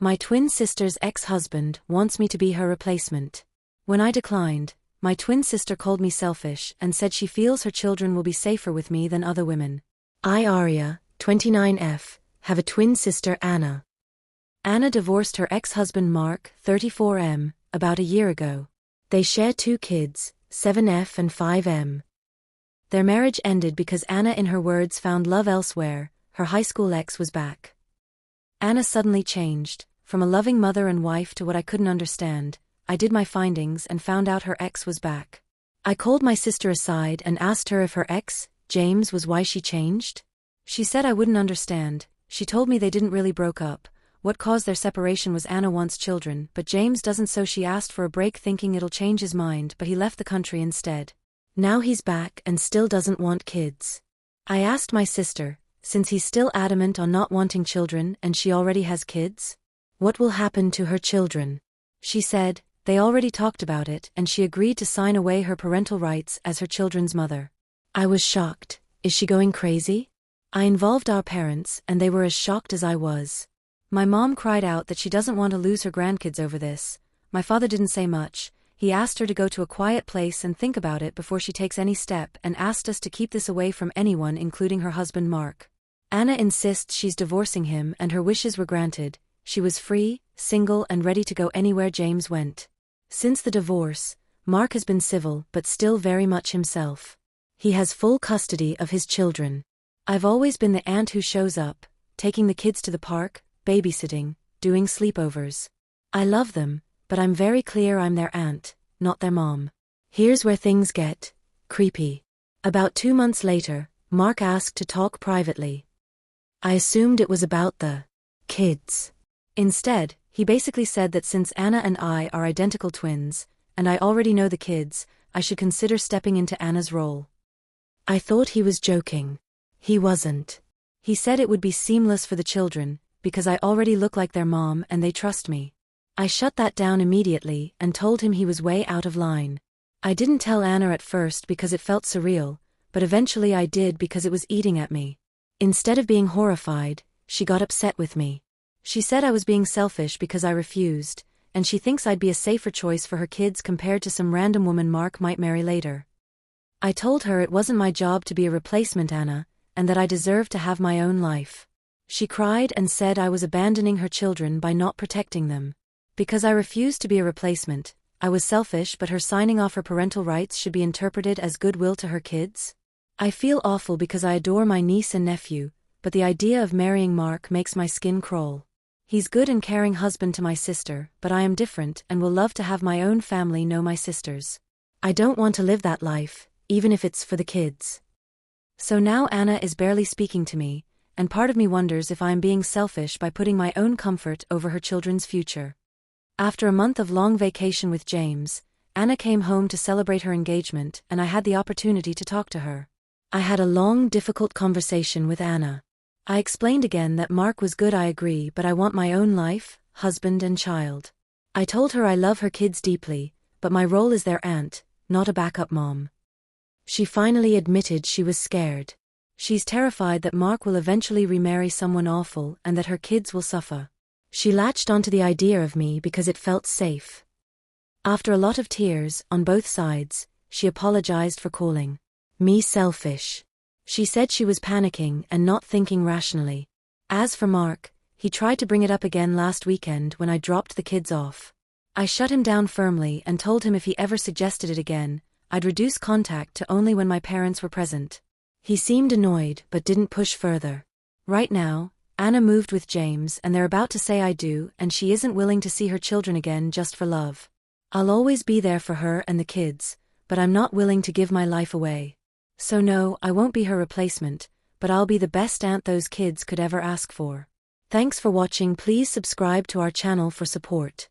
My twin sister's ex-husband wants me to be her replacement. When I declined, my twin sister called me selfish and said she feels her children will be safer with me than other women. I, Aria, 29F, have a twin sister, Anna. Anna divorced her ex-husband Mark, 34M, about a year ago. They share 2 kids, 7F and 5M. Their marriage ended because Anna, in her words, found love elsewhere. Her high school ex was back. Anna suddenly changed, from a loving mother and wife to what I couldn't understand. I did my findings and found out her ex was back. I called my sister aside and asked her if her ex, James, was why she changed. She said I wouldn't understand. She told me they didn't really broke up. What caused their separation was Anna wants children, but James doesn't, so she asked for a break thinking it'll change his mind, but he left the country instead. Now he's back and still doesn't want kids. I asked my sister, since he's still adamant on not wanting children and she already has kids, what will happen to her children? She said, they already talked about it and she agreed to sign away her parental rights as her children's mother. I was shocked. Is she going crazy? I involved our parents and they were as shocked as I was. My mom cried out that she doesn't want to lose her grandkids over this. My father didn't say much. He asked her to go to a quiet place and think about it before she takes any step and asked us to keep this away from anyone, including her husband Mark. Anna insists she's divorcing him and her wishes were granted. She was free, single and ready to go anywhere James went. Since the divorce, Mark has been civil but still very much himself. He has full custody of his children. I've always been the aunt who shows up, taking the kids to the park, babysitting, doing sleepovers. I love them, but I'm very clear I'm their aunt, not their mom. Here's where things get creepy. About 2 months later, Mark asked to talk privately. I assumed it was about the kids. Instead, he basically said that since Anna and I are identical twins, and I already know the kids, I should consider stepping into Anna's role. I thought he was joking. He wasn't. He said it would be seamless for the children, because I already look like their mom and they trust me. I shut that down immediately and told him he was way out of line. I didn't tell Anna at first because it felt surreal, but eventually I did because it was eating at me. Instead of being horrified, she got upset with me. She said I was being selfish because I refused, and she thinks I'd be a safer choice for her kids compared to some random woman Mark might marry later. I told her it wasn't my job to be a replacement, Anna, and that I deserved to have my own life. She cried and said I was abandoning her children by not protecting them. Because I refused to be a replacement, I was selfish, but her signing off her parental rights should be interpreted as goodwill to her kids? I feel awful because I adore my niece and nephew, but the idea of marrying Mark makes my skin crawl. He's good and caring husband to my sister, but I am different and will love to have my own family know my sisters. I don't want to live that life, even if it's for the kids. So now Anna is barely speaking to me, and part of me wonders if I am being selfish by putting my own comfort over her children's future. After a month of long vacation with James, Anna came home to celebrate her engagement and I had the opportunity to talk to her. I had a long, difficult conversation with Anna. I explained again that Mark was good, I agree, but I want my own life, husband and child. I told her I love her kids deeply, but my role is their aunt, not a backup mom. She finally admitted she was scared. She's terrified that Mark will eventually remarry someone awful and that her kids will suffer. She latched onto the idea of me because it felt safe. After a lot of tears, on both sides, she apologized for calling me selfish. She said she was panicking and not thinking rationally. As for Mark, he tried to bring it up again last weekend when I dropped the kids off. I shut him down firmly and told him if he ever suggested it again, I'd reduce contact to only when my parents were present. He seemed annoyed but didn't push further. Right now, Anna moved with James and they're about to say I do, and she isn't willing to see her children again just for love. I'll always be there for her and the kids, but I'm not willing to give my life away. So no, I won't be her replacement, but I'll be the best aunt those kids could ever ask for. Thanks for watching. Please subscribe to our channel for support.